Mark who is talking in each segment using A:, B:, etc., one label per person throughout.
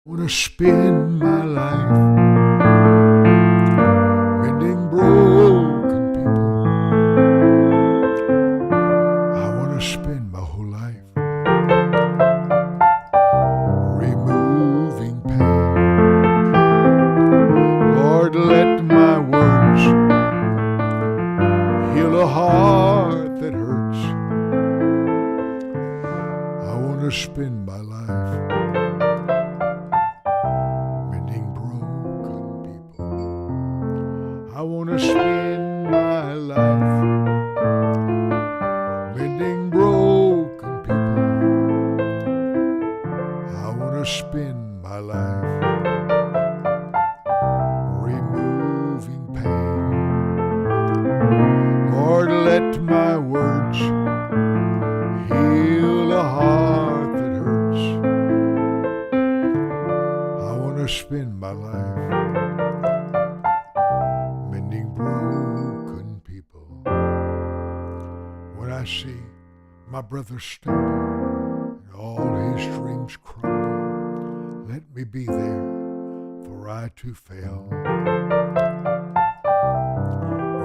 A: wanna spend my life mending broken people. I wanna spend my whole life removing pain. Lord, let my words heal a heart that hurts. I wanna spend my life mending broken people. I wanna spend my life mending broken people. I wanna spend my life removing pain. Lord, let my words heal a heart that hurts. I wanna spend my life mending broken people. When I see my brother stumble and all his dreams crumble, let me be there, for I too fail.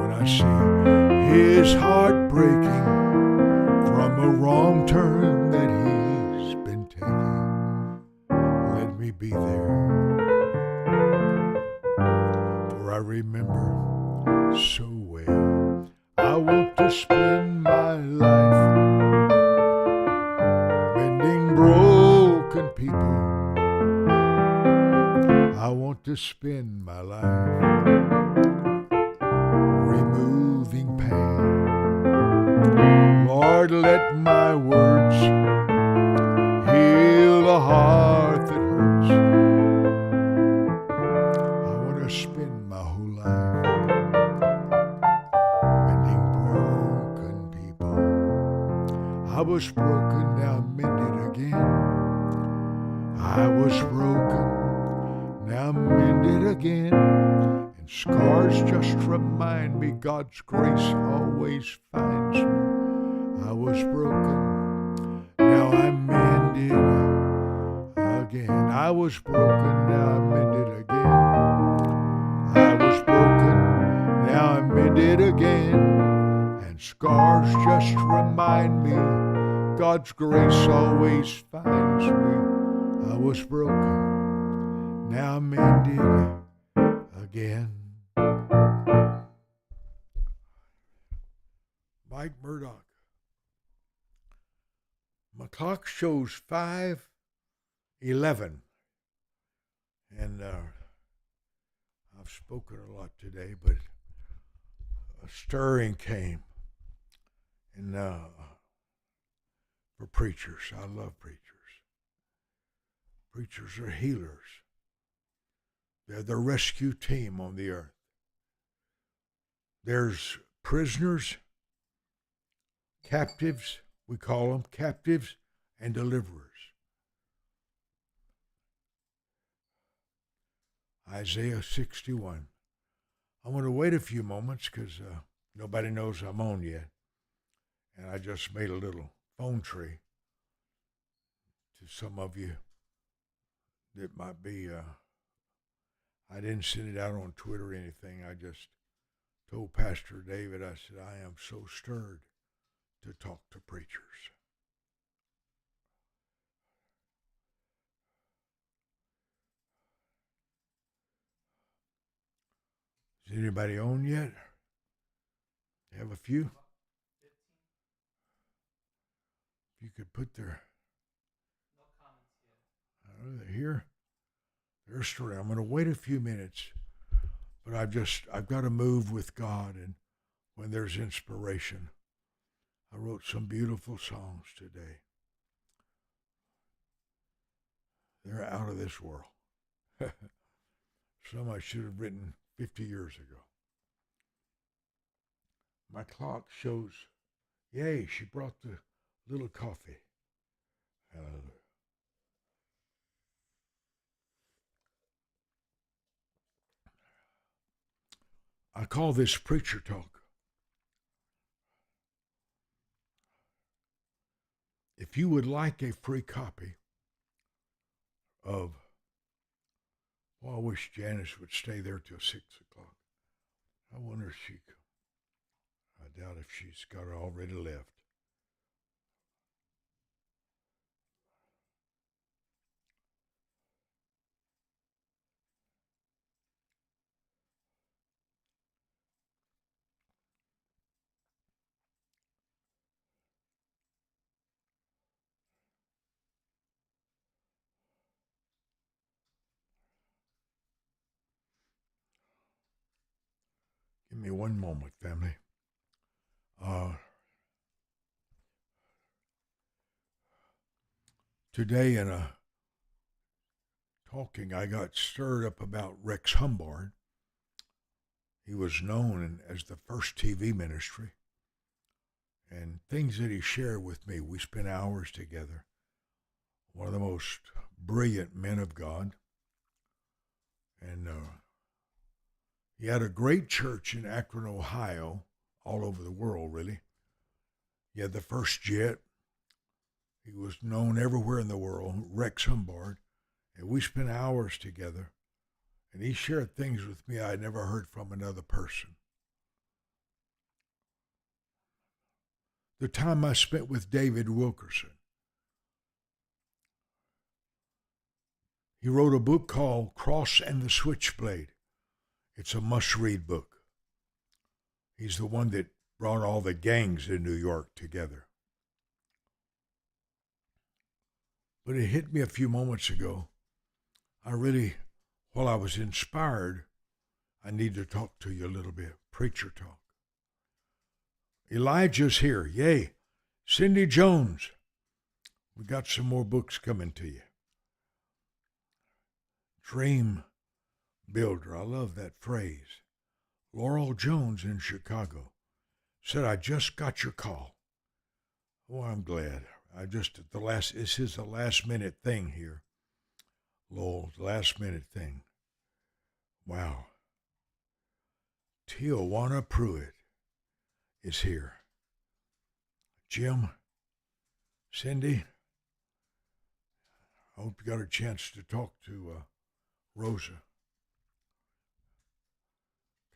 A: When I see his heart breaking from a wrong turn that he's been taking, let me be there, for I remember so well. I want to spend my life mending broken people. I want to spend my life removing pain. Lord, let my words heal a heart that hurts. I want to spend my whole life mending broken people. I was broken, now mended again. I was broken, now mended again. And scars just remind me God's grace always finds me. I was broken, now I'm mended again. I was broken, now I'm mended again. I was broken, now I'm mended again. And scars just remind me God's grace always finds me. I was broken, now I'm mended again. Mike Murdock. My clock shows 5:11, and I've spoken a lot today, but a stirring came, and for preachers, I love preachers. Preachers are healers. They're the rescue team on the earth. There's prisoners, captives, we call them captives, and deliverers. Isaiah 61. I want to wait a few moments because nobody knows I'm on yet. And I just made a little phone tree to some of you that might be, I didn't send it out on Twitter or anything. I just told Pastor David, I said, I am so stirred to talk to preachers. Is anybody on yet? You have a few? If you could put their, they're here. They're stirring. I'm going to wait a few minutes, but I've got to move with God, and when there's inspiration. I wrote some beautiful songs today. They're out of this world. Some I should have written 50 years ago. My clock shows, yay, she brought the little coffee. Hallelujah. I call this preacher talk. If you would like a free copy of Well, I wish Janice would stay there till 6 o'clock. I wonder if she could. I doubt if she's got her already left. Give me one moment, family. Today in a talking, I got stirred up about Rex Humbard. He was known as the first TV ministry, and things that he shared with me. We spent hours together. One of the most brilliant men of God, and he had a great church in Akron, Ohio, all over the world, really. He had the first jet. He was known everywhere in the world, Rex Humbard, and we spent hours together. And he shared things with me I never heard from another person. The time I spent with David Wilkerson. He wrote a book called Cross and the Switchblade. It's a must-read book. He's the one that brought all the gangs in New York together. But it hit me a few moments ago. While I was inspired, I need to talk to you a little bit. Preacher talk. Elijah's here. Yay. Cindy Jones. We got some more books coming to you. Dream builder. I love that phrase. Laurel Jones in Chicago said, I just got your call. Oh, I'm glad. This is the last minute thing here. Lowell's last minute thing. Wow. Tijuana Pruitt is here. Jim, Cindy, I hope you got a chance to talk to Rosa.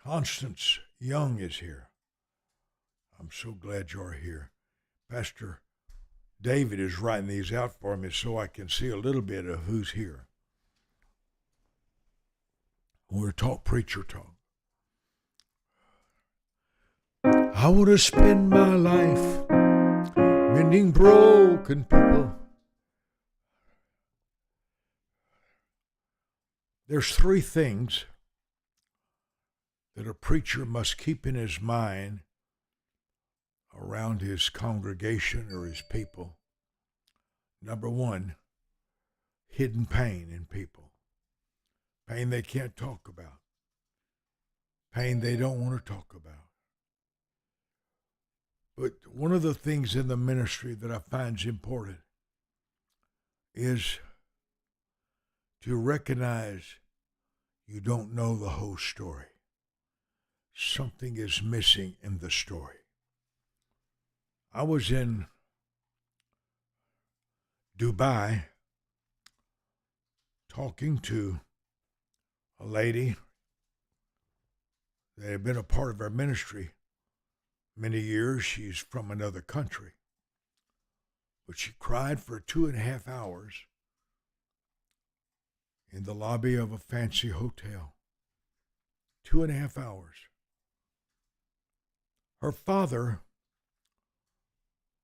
A: Constance Young is here. I'm so glad you're here. Pastor David is writing these out for me so I can see a little bit of who's here. We're talk preacher talk. I want to spend my life mending broken people. There's three things that a preacher must keep in his mind around his congregation or his people. Number one, hidden pain in people. Pain they can't talk about. Pain they don't want to talk about. But one of the things in the ministry that I find is important is to recognize you don't know the whole story. Something is missing in the story. I was in Dubai talking to a lady that had been a part of our ministry many years. She's from another country. But she cried for 2.5 hours in the lobby of a fancy hotel. 2.5 hours. Her father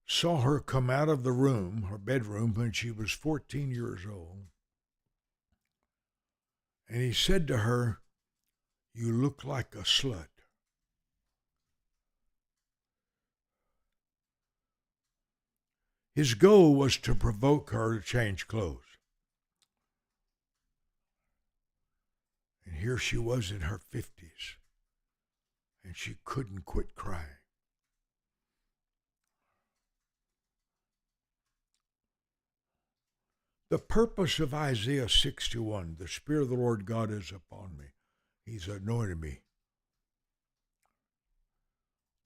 A: saw her come out of the room, her bedroom, when she was 14 years old. And he said to her, "You look like a slut." His goal was to provoke her to change clothes. And here she was in her 50s, and she couldn't quit crying. The purpose of Isaiah 61, the Spirit of the Lord God is upon me. He's anointed me.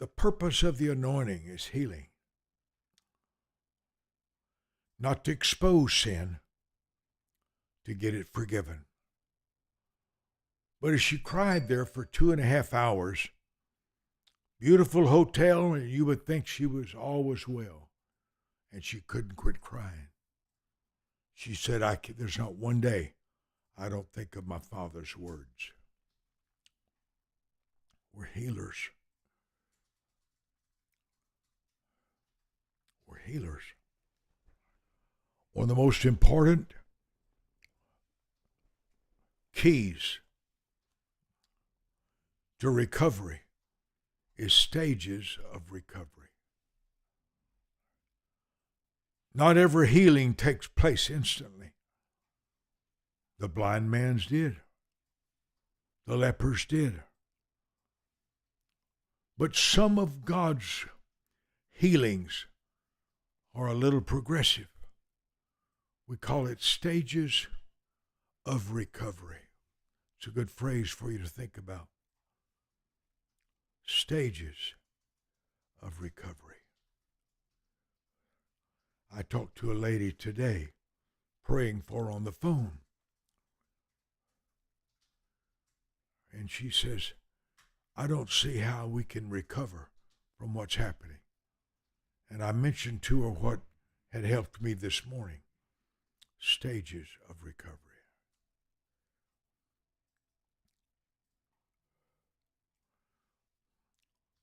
A: The purpose of the anointing is healing. Not to expose sin, to get it forgiven. But as she cried there for 2.5 hours, beautiful hotel, and you would think she was always well, and she couldn't quit crying. She said, there's not one day I don't think of my Father's words. We're healers. We're healers. One of the most important keys to recovery is stages of recovery. Not every healing takes place instantly. The blind man's did. The lepers did. But some of God's healings are a little progressive. We call it stages of recovery. It's a good phrase for you to think about. Stages of recovery. I talked to a lady today, praying for her on the phone. And she says, I don't see how we can recover from what's happening. And I mentioned to her what had helped me this morning. Stages of recovery.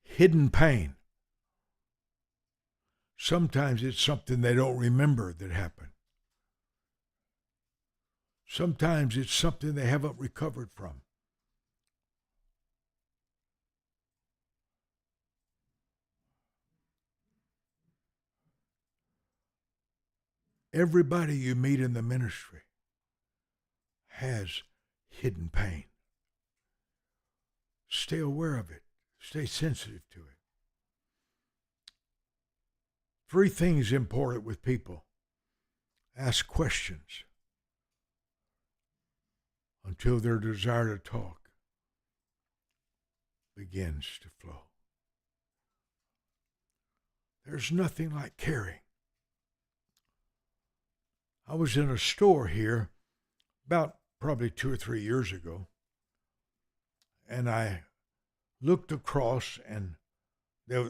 A: Hidden pain. Sometimes it's something they don't remember that happened. Sometimes it's something they haven't recovered from. Everybody you meet in the ministry has hidden pain. Stay aware of it. Stay sensitive to it. 3 things important with people. Ask questions until their desire to talk begins to flow. There's nothing like caring. I was in a store here about probably 2 or 3 years ago, and I looked across, and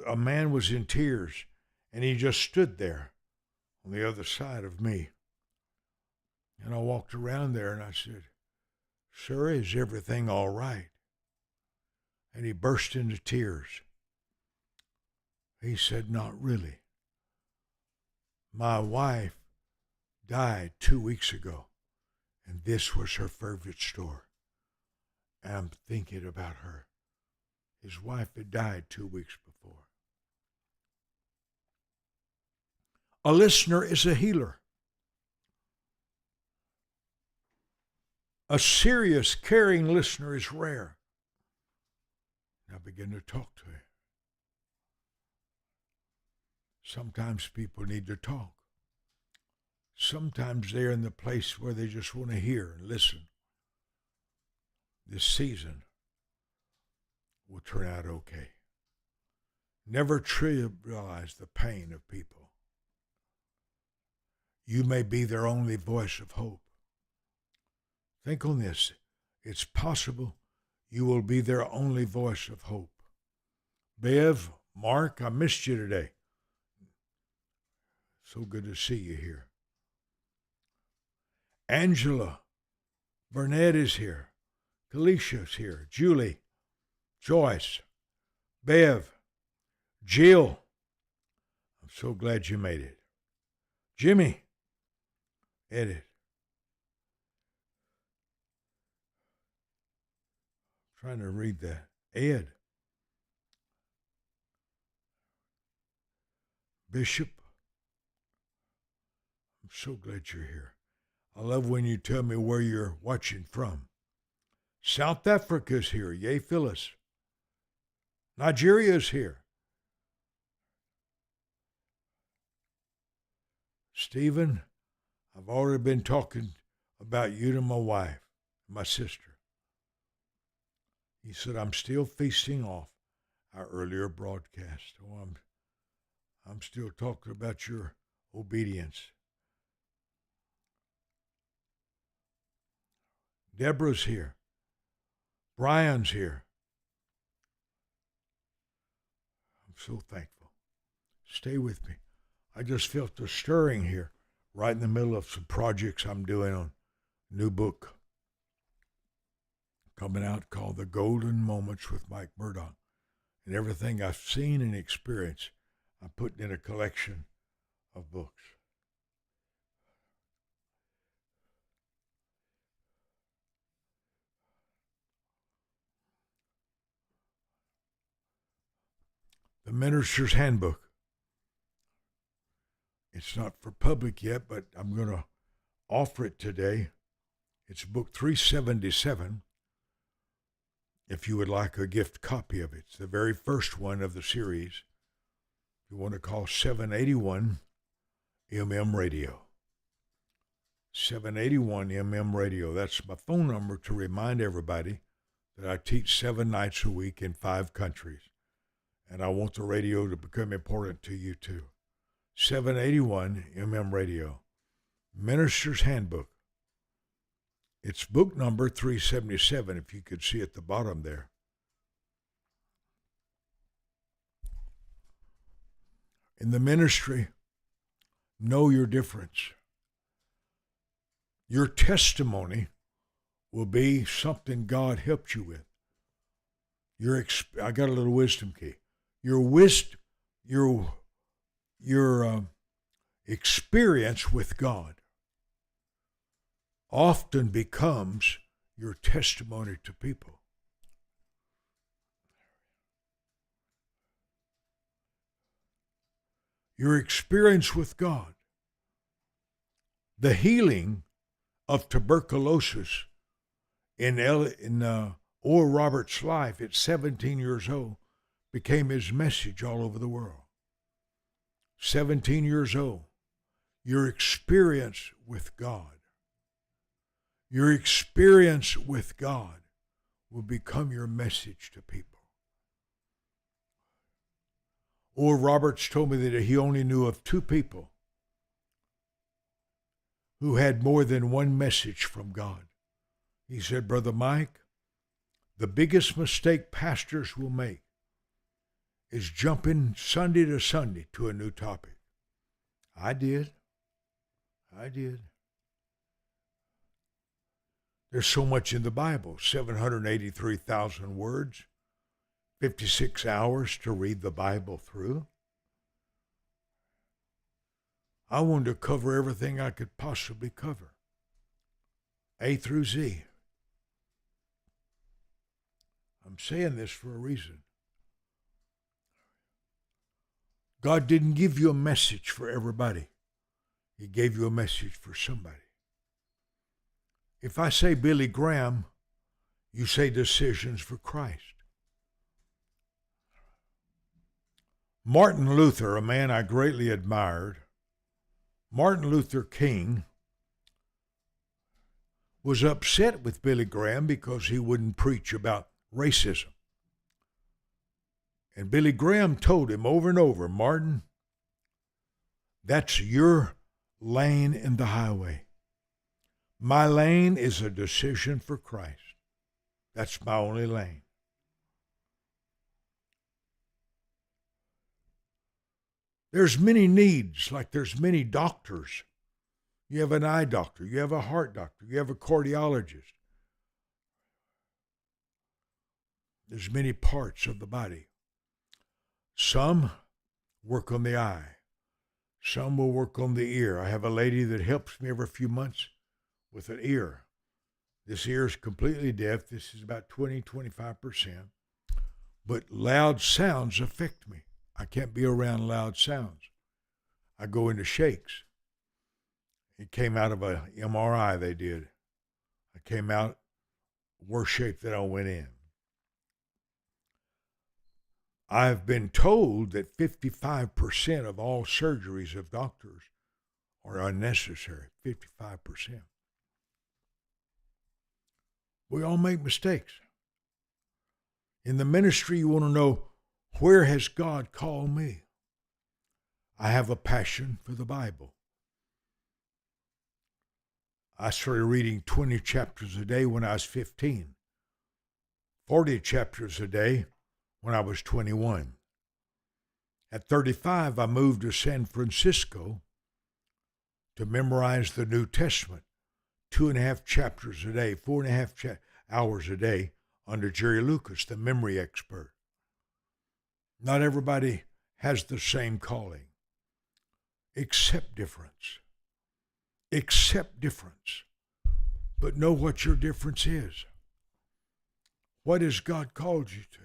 A: a man was in tears, and he just stood there on the other side of me. And I walked around there, and I said, Sir, is everything all right? And he burst into tears. He said, Not really. My wife died 2 weeks ago, and this was her favorite store. And I'm thinking about her. His wife had died 2 weeks before. A listener is a healer. A serious, caring listener is rare. Now begin to talk to him. Sometimes people need to talk. Sometimes they're in the place where they just want to hear and listen. This season will turn out okay. Never trivialize the pain of people. You may be their only voice of hope. Think on this. It's possible you will be their only voice of hope. Bev, Mark, I missed you today. So good to see you here. Angela, Burnett is here. Kalicia's here. Julie, Joyce, Bev, Jill. I'm so glad you made it. Jimmy, Edith. Trying to read that. Ed. Bishop. I'm so glad you're here. I love when you tell me where you're watching from. South Africa's here. Yay, Phyllis. Nigeria's here. Stephen, I've already been talking about you to my wife, my sister. He said, I'm still feasting off our earlier broadcast. Oh, I'm still talking about your obedience. Deborah's here. Brian's here. I'm so thankful. Stay with me. I just felt a stirring here, right in the middle of some projects I'm doing on a new book coming out called The Golden Moments with Mike Murdock. And everything I've seen and experienced, I'm putting in a collection of books. The Minister's Handbook. It's not for public yet, but I'm going to offer it today. It's book 377. If you would like a gift copy of it, it's the very first one of the series. You want to call 781 Radio. 781 Radio. That's my phone number to remind everybody that I teach 7 nights a week in 5 countries. And I want the radio to become important to you too. 781 Radio. Minister's Handbook. It's book number 377, if you could see at the bottom there. In the ministry, know your difference. Your testimony will be something God helped you with. I got a little wisdom key. Your experience with God often becomes your testimony to people. Your experience with God, the healing of tuberculosis in Oral Roberts' life at 17 years old became his message all over the world. 17 years old, your experience with God. Your experience with God will become your message to people. Oral Roberts told me that he only knew of 2 people who had more than one message from God. He said, Brother Mike, the biggest mistake pastors will make is jumping Sunday to Sunday to a new topic. I did. There's so much in the Bible, 783,000 words, 56 hours to read the Bible through. I wanted to cover everything I could possibly cover, A through Z. I'm saying this for a reason. God didn't give you a message for everybody. He gave you a message for somebody. If I say Billy Graham, you say Decisions for Christ. Martin Luther, a man I greatly admired, Martin Luther King, was upset with Billy Graham because he wouldn't preach about racism. And Billy Graham told him over and over, Martin, that's your lane in the highway. My lane is a decision for Christ. That's my only lane. There's many needs, like there's many doctors. You have an eye doctor, you have a heart doctor, you have a cardiologist. There's many parts of the body. Some work on the eye. Some will work on the ear. I have a lady that helps me every few months with an ear. This ear is completely deaf. This is about 20-25%. But loud sounds affect me. I can't be around loud sounds. I go into shakes. It came out of a MRI they did. I came out worse shape than I went in. I've been told that 55% of all surgeries of doctors are unnecessary. 55%. We all make mistakes. In the ministry, you want to know, where has God called me? I have a passion for the Bible. I started reading 20 chapters a day when I was 15. 40 chapters a day when I was 21. At 35, I moved to San Francisco to memorize the New Testament, 2.5 chapters a day, 4.5 hours a day under Jerry Lucas, the memory expert. Not everybody has the same calling. Accept difference. Accept difference. But know what your difference is. What has God called you to?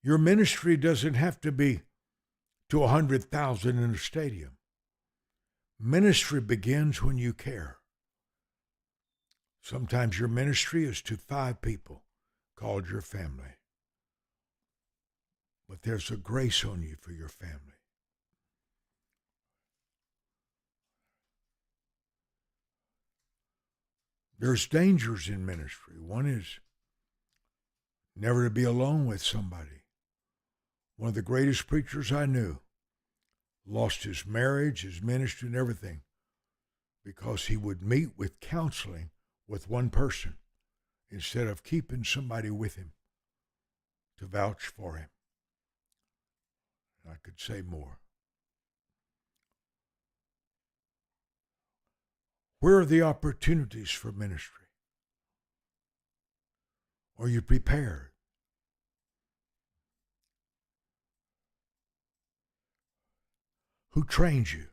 A: Your ministry doesn't have to be to 100,000 in a stadium. Ministry begins when you care. Sometimes your ministry is to 5 people called your family. But there's a grace on you for your family. There's dangers in ministry. One is never to be alone with somebody. One of the greatest preachers I knew lost his marriage, his ministry, and everything because he would meet with counseling with one person instead of keeping somebody with him to vouch for him. I could say more. Where are the opportunities for ministry? Are you prepared? Who trains you?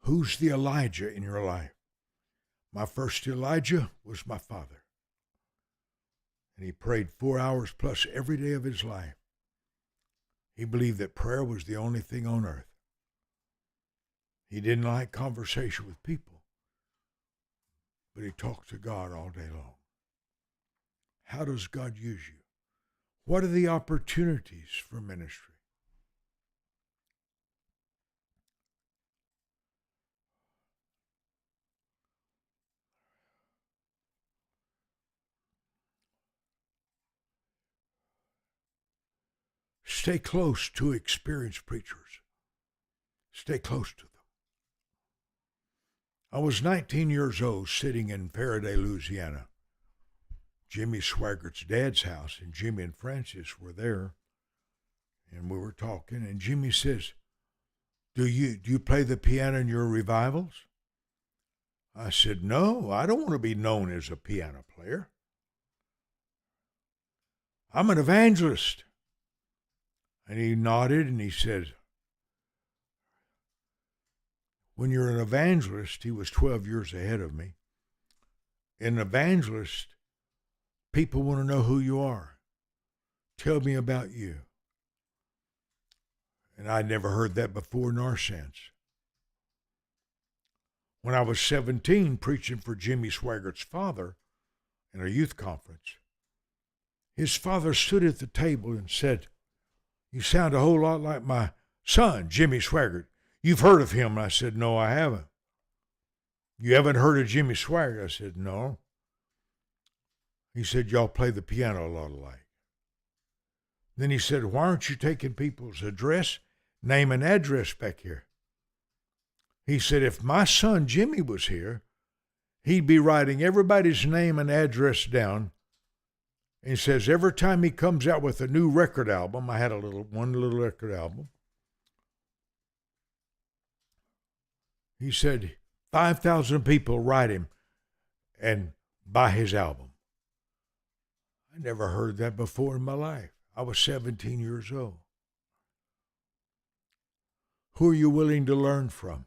A: Who's the Elijah in your life? My first Elijah was my father. And he prayed 4 hours plus every day of his life. He believed that prayer was the only thing on earth. He didn't like conversation with people, but he talked to God all day long. How does God use you? What are the opportunities for ministry? Stay close to experienced preachers. Stay close to them. I was 19 years old sitting in Faraday, Louisiana. Jimmy Swaggart's dad's house, and Jimmy and Francis were there. And we were talking, and Jimmy says, do you play the piano in your revivals? I said, no, I don't want to be known as a piano player. I'm an evangelist. And he nodded and he said, when you're an evangelist, he was 12 years ahead of me. An evangelist, people want to know who you are. Tell me about you. And I'd never heard that before nor since. When I was 17, preaching for Jimmy Swaggart's father in a youth conference, his father stood at the table and said, you sound a whole lot like my son, Jimmy Swaggart. You've heard of him. I said, no, I haven't. You haven't heard of Jimmy Swaggart? I said, no. He said, y'all play the piano a lot alike. Then he said, why aren't you taking people's address, name and address back here? He said, if my son Jimmy was here, he'd be writing everybody's name and address down. And he says, every time he comes out with a new record album, I had one little record album. He said, 5,000 people write him and buy his album. I never heard that before in my life. I was 17 years old. Who are you willing to learn from?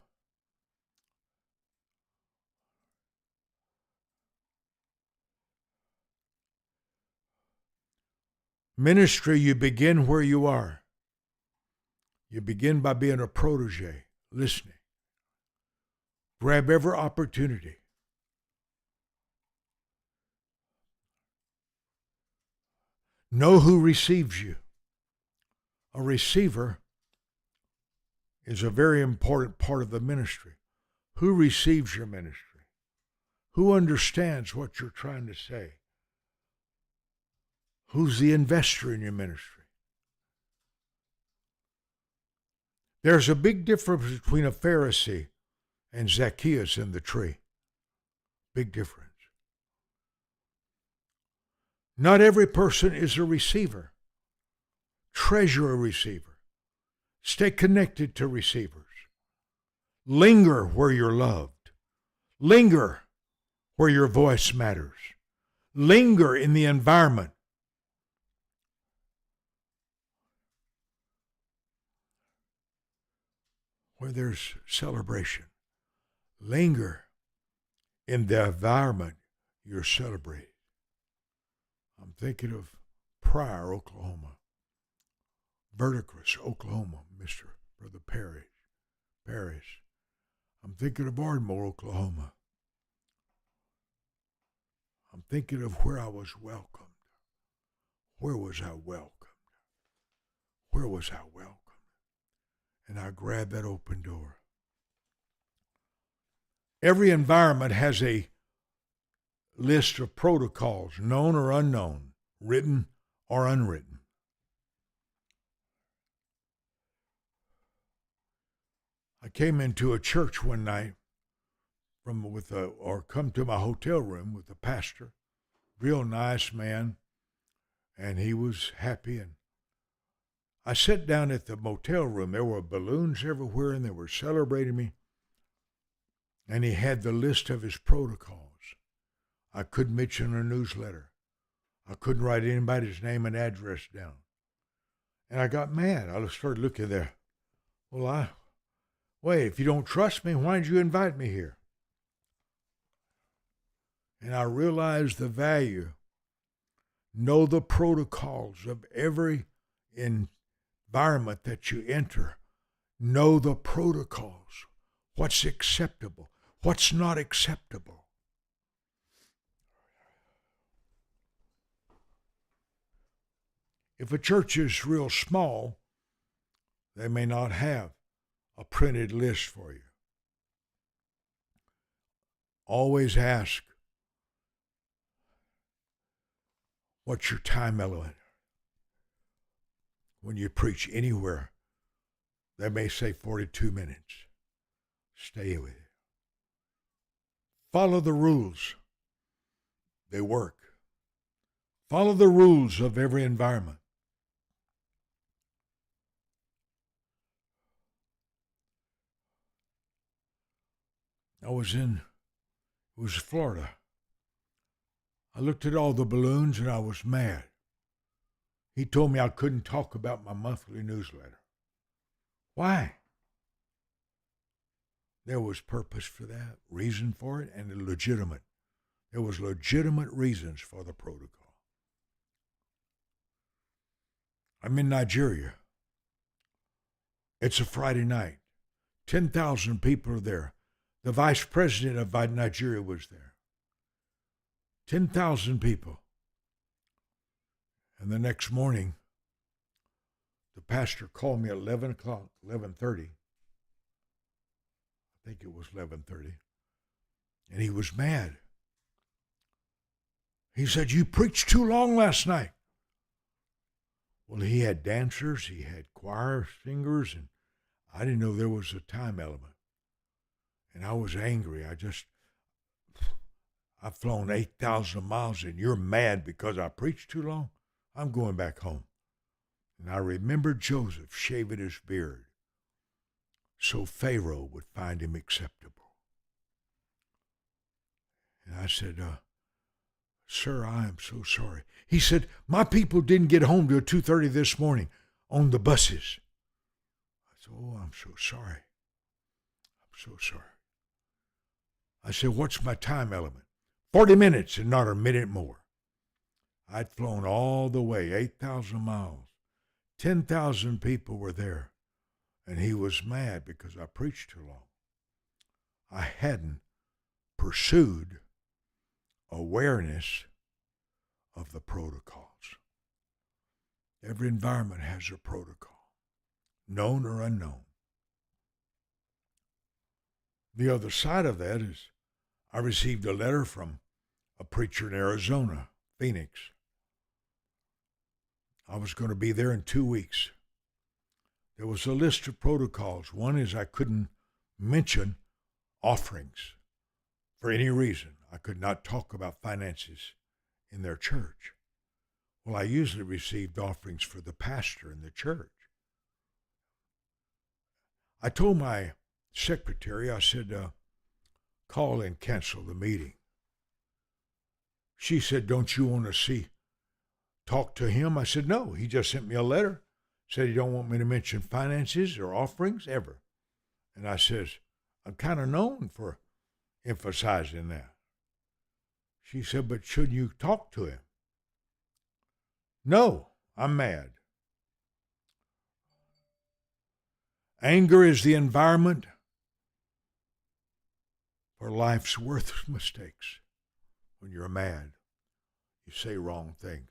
A: Ministry, you begin where you are. You begin by being a protege, listening. Grab every opportunity. Know who receives you. A receiver is a very important part of the ministry. Who receives your ministry? Who understands what you're trying to say? Who's the investor in your ministry? There's a big difference between a Pharisee and Zacchaeus in the tree. Big difference. Not every person is a receiver. Treasure a receiver. Stay connected to receivers. Linger where you're loved. Linger where your voice matters. Linger in the environment. Where there's celebration. Linger in the environment you're celebrating. I'm thinking of Pryor, Oklahoma. Verdigris, Oklahoma, Mr. Brother Parrish. I'm thinking of Ardmore, Oklahoma. I'm thinking of where I was welcomed. Where was I welcomed? Where was I welcomed? And I grabbed that open door. Every environment has a list of protocols, known or unknown, written or unwritten. I came into a church one night come to my hotel room with a pastor, real nice man, and he was happy. And I sat down at the motel room. There were balloons everywhere, and they were celebrating me. And he had the list of his protocols. I couldn't mention a newsletter. I couldn't write anybody's name and address down. And I got mad. I started looking there. Wait, if you don't trust me, why did you invite me here? And I realized the value. Know the protocols of every environment that you enter. Know the protocols. What's acceptable? What's not acceptable? If a church is real small, they may not have a printed list for you. Always ask, what's your time element? When you preach anywhere, they may say 42 minutes. Stay with it. Follow the rules. They work. Follow the rules of every environment. It was Florida. I looked at all the balloons and I was mad. He told me I couldn't talk about my monthly newsletter. Why? There was purpose for that, reason for it, and legitimate. There was legitimate reasons for the protocol. I'm in Nigeria. It's a Friday night. 10,000 people are there. The vice president of Nigeria was there. 10,000 people. And the next morning, the pastor called me at 11 o'clock, 11:30. I think it was 11:30. And he was mad. He said, "You preached too long last night." Well, he had dancers, he had choir singers, and I didn't know there was a time element. And I was angry. I've flown 8,000 miles and you're mad because I preached too long? I'm going back home. And I remembered Joseph shaving his beard so Pharaoh would find him acceptable. And I said, "Sir, I am so sorry." He said, "My people didn't get home till 2:30 this morning on the buses." I said, "Oh, I'm so sorry. I'm so sorry." I said, "What's my time element?" 40 minutes and not a minute more. I'd flown all the way, 8,000 miles. 10,000 people were there. And he was mad because I preached too long. I hadn't pursued awareness of the protocols. Every environment has a protocol, known or unknown. The other side of that is I received a letter from a preacher in Arizona, Phoenix. I was going to be there in 2 weeks. there was a list of protocols. One is I couldn't mention offerings for any reason. I could not talk about finances in their church. Well, I usually received offerings for the pastor in the church. I told my secretary, I said, call and cancel the meeting. She said, don't you want to talk to him? I said, no, he just sent me a letter. Said he don't want me to mention finances or offerings ever. And I says, I'm kind of known for emphasizing that. She said, but should you talk to him? No, I'm mad. Anger is the environment for life's worst mistakes. When you're mad, you say wrong things.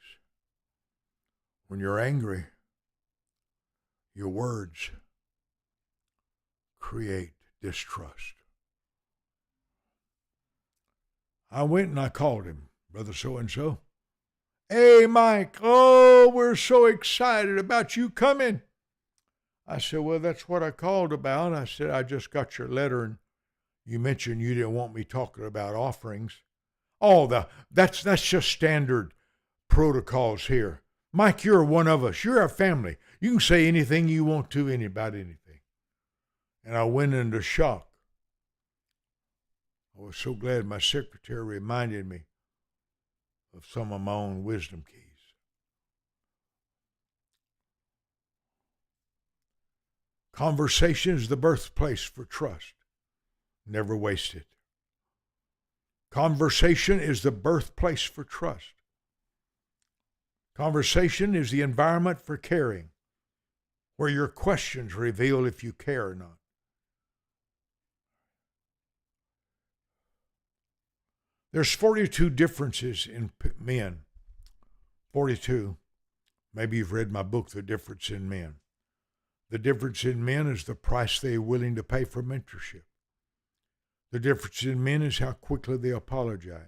A: When you're angry, your words create distrust. I went and I called him, Brother so-and-so. Hey, Mike, oh, we're so excited about you coming. I said, well, that's what I called about. I said, I just got your letter, and you mentioned you didn't want me talking about offerings. Oh, that's just standard protocols here. Mike, you're one of us. You're our family. You can say anything you want to about anything. And I went into shock. I was so glad my secretary reminded me of some of my own wisdom keys. Conversation is the birthplace for trust. Never waste it. Conversation is the birthplace for trust. Conversation is the environment for caring, where your questions reveal if you care or not. There's 42 differences in men. 42. Maybe you've read my book, The Difference in Men. The difference in men is the price they are willing to pay for mentorship. The difference in men is how quickly they apologize.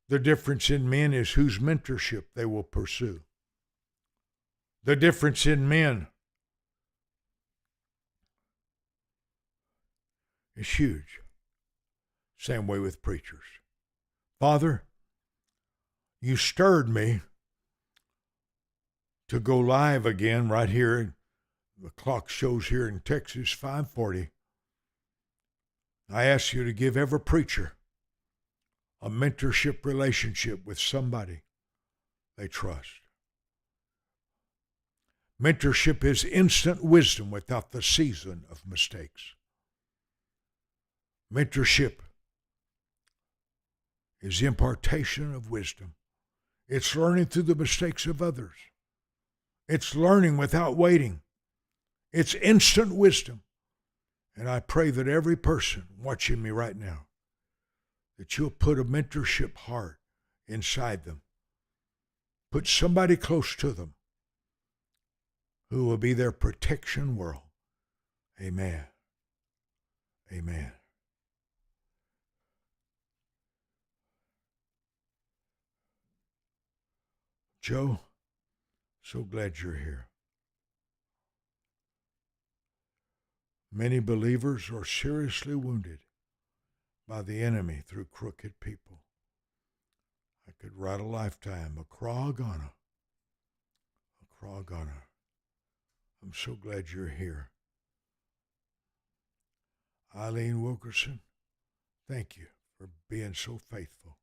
A: The difference in men is whose mentorship they will pursue. The difference in men is huge. Same way with preachers. Father, you stirred me to go live again right here. The clock shows here in Texas 5:40. I ask you to give every preacher a mentorship relationship with somebody they trust. Mentorship is instant wisdom without the season of mistakes. Mentorship is the impartation of wisdom. It's learning through the mistakes of others. It's learning without waiting. It's instant wisdom. And I pray that every person watching me right now, that you'll put a mentorship heart inside them. Put somebody close to them who will be their protection world. Amen. Amen. Joe, so glad you're here. Many believers are seriously wounded by the enemy through crooked people. I could write a lifetime, a Kragana. I'm so glad you're here. Eileen Wilkerson, thank you for being so faithful.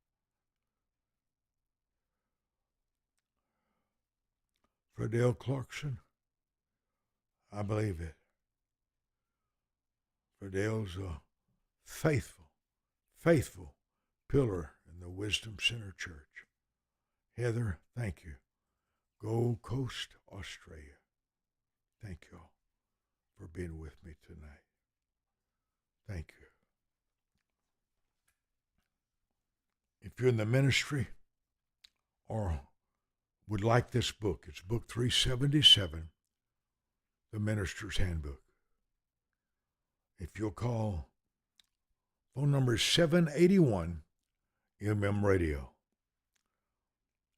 A: Fredell Clarkson, I believe it. Fredell's a faithful pillar in the Wisdom Center Church. Heather, thank you. Gold Coast, Australia. Thank you all for being with me tonight. Thank you. If you're in the ministry or would like this book, it's book 377, The Minister's Handbook. If you'll call, phone number is 781 Radio.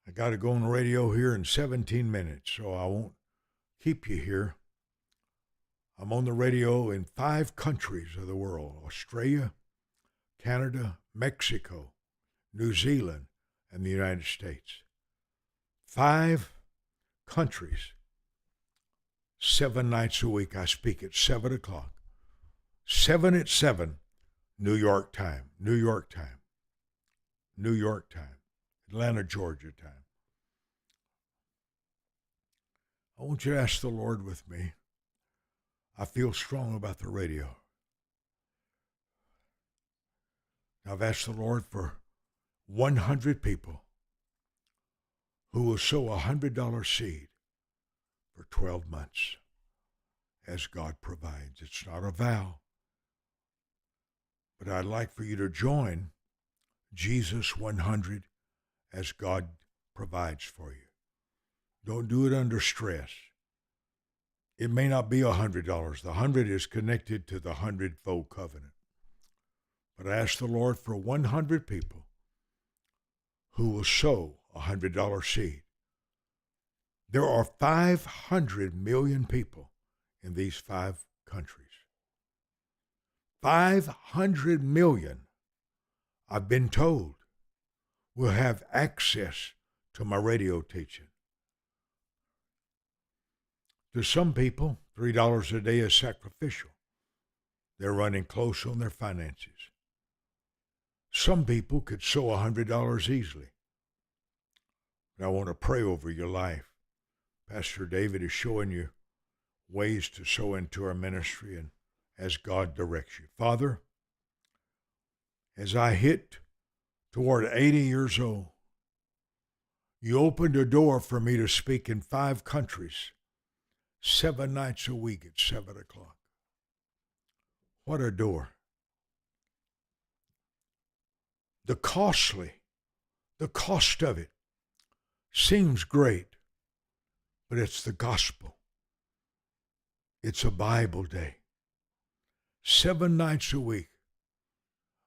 A: I got to go on the radio here in 17 minutes, so I won't keep you here. I'm on the radio in 5 countries of the world: Australia, Canada, Mexico, New Zealand, and the United States. 5 countries. 7 nights a week I speak at 7 o'clock. 7 at 7, New York time, New York time, New York time, Atlanta, Georgia time. I want you to ask the Lord with me. I feel strong about the radio. I've asked the Lord for 100 people who will sow a $100 seed for 12 months as God provides. It's not a vow, but I'd like for you to join Jesus 100 as God provides for you. Don't do it under stress. It may not be $100. The 100 is connected to the 100-fold covenant. But I ask the Lord for 100 people who will sow a $100 seed. There are 500 million people in these 5 countries. 500 million, I've been told, will have access to my radio teaching. To some people, $3 a day is sacrificial. They're running close on their finances. Some people could sow $100 easily. But I want to pray over your life. Pastor David is showing you ways to sow into our ministry and as God directs you. Father, as I hit toward 80 years old, you opened a door for me to speak in 5 countries, 7 nights a week at 7 o'clock. What a door. The cost of it seems great, but it's the gospel. It's a Bible day. 7 nights a week,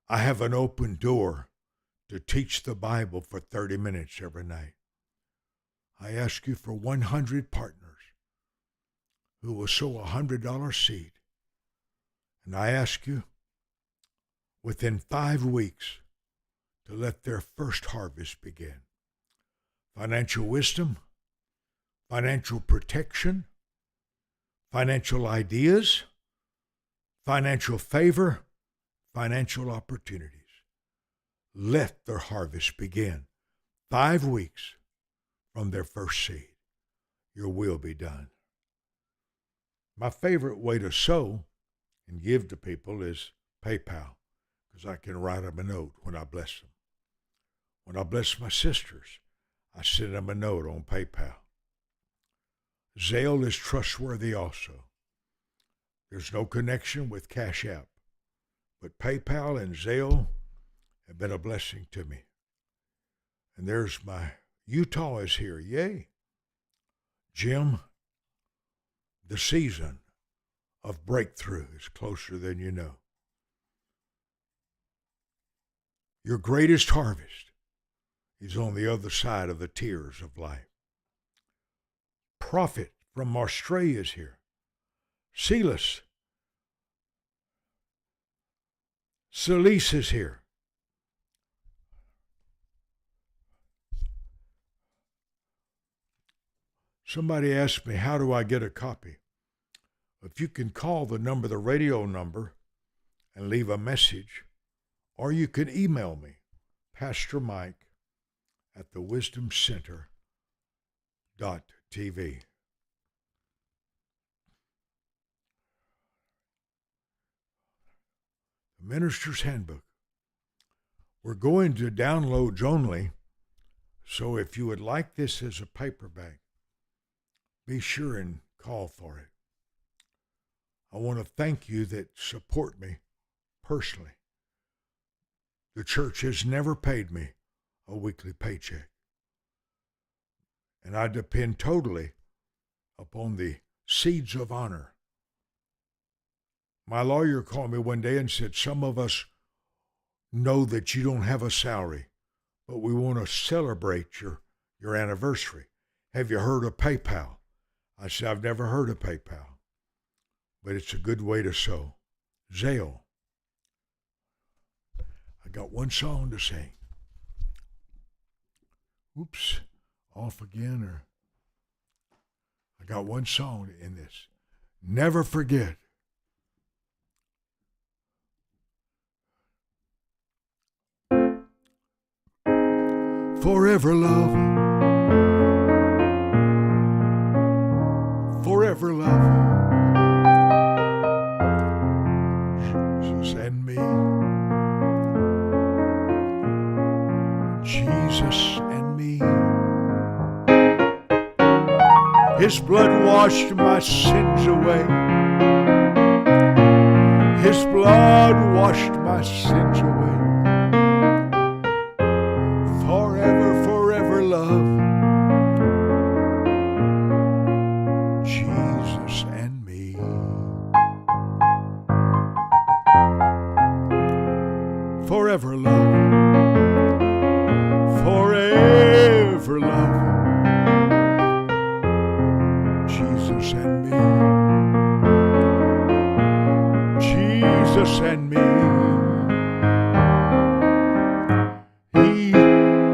A: I have an open door to teach the Bible for 30 minutes every night. I ask you for 100 partners who will sow a $100 seed. And I ask you, within 5 weeks, to let their first harvest begin. Financial wisdom, financial protection, financial ideas, financial favor, financial opportunities. Let their harvest begin. 5 weeks from their first seed. Your will be done. My favorite way to sow and give to people is PayPal, because I can write them a note when I bless them. When I bless my sisters, I send them a note on PayPal. Zelle is trustworthy also. There's no connection with Cash App, but PayPal and Zelle have been a blessing to me. And there's my Utah is here. Yay. Jim, the season of breakthrough is closer than you know. Your greatest harvest is on the other side of the tears of life. Prophet from Australia is here. Celise is here. Somebody asked me, how do I get a copy? If you can call the number, the radio number, and leave a message, or you can email me, Pastor Mike at thewisdomcenter.tv. The Minister's Handbook. We're going to downloads only, so if you would like this as a paperback, be sure and call for it. I want to thank you that support me personally. The church has never paid me a weekly paycheck. And I depend totally upon the seeds of honor. My lawyer called me one day and said, some of us know that you don't have a salary, but we want to celebrate your anniversary. Have you heard of PayPal? I said, I've never heard of PayPal. but it's a good way to sow. Zale. I got one song to sing. Oops, off again, or I got one song in this. Never forget. Forever love. Forever love. Jesus and me. Jesus and me. His blood washed my sins away. His blood washed my sins away. Forever, forever love. Jesus and me. Forever love. Forever love. Jesus and me. Jesus and me.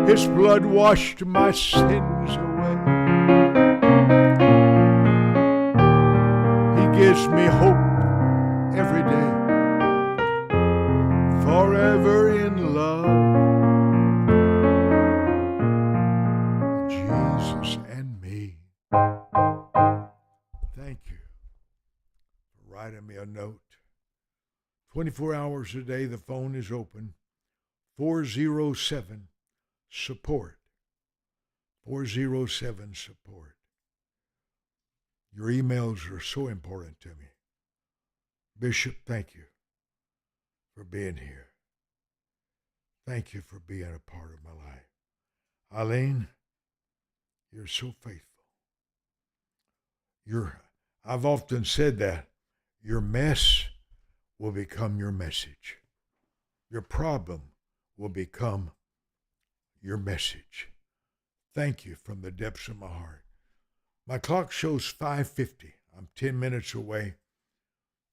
A: His blood washed my sins away. He gives me hope every day. Forever in love. Jesus and me. Thank you for writing me a note. 24 hours a day, the phone is open. 407 support. 407 support. Your emails are so important to me. Bishop, thank you for being here. Thank you for being a part of my life. Eileen, you're so faithful. I've often said that your mess will become your message. Your problem will become your message. Thank you from the depths of my heart. My clock shows 5:50. I'm 10 minutes away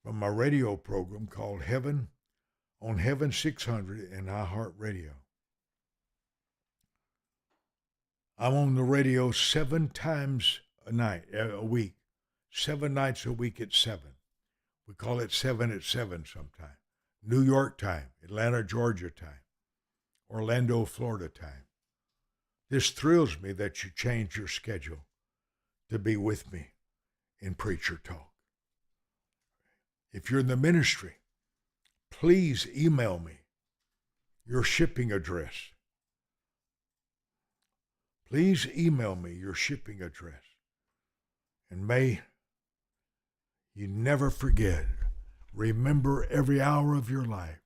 A: from my radio program called Heaven on Heaven 600 and iHeartRadio. I'm on the radio 7 times a week, 7 nights a week at 7. We call it 7 at 7 sometime. New York time, Atlanta, Georgia time, Orlando, Florida time. This thrills me that you change your schedule to be with me in Preacher Talk. If you're in the ministry, please email me your shipping address. Please email me your shipping address. And may you never forget, remember every hour of your life.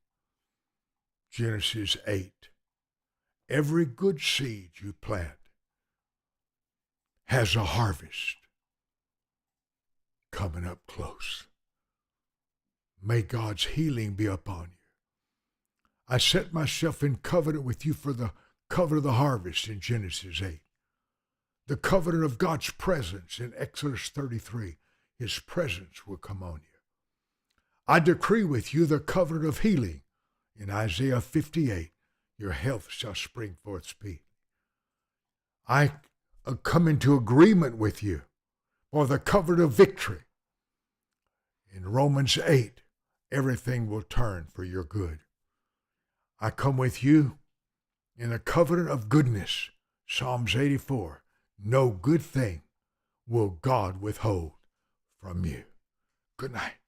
A: Genesis 8. Every good seed you plant has a harvest coming up close. May God's healing be upon you. I set myself in covenant with you for the covenant of the harvest in Genesis 8. The covenant of God's presence in Exodus 33. His presence will come on you. I decree with you the covenant of healing in Isaiah 58. Your health shall spring forth speed. I come into agreement with you for the covenant of victory. In Romans 8, everything will turn for your good. I come with you in a covenant of goodness. Psalms 84, no good thing will God withhold from you. Good night.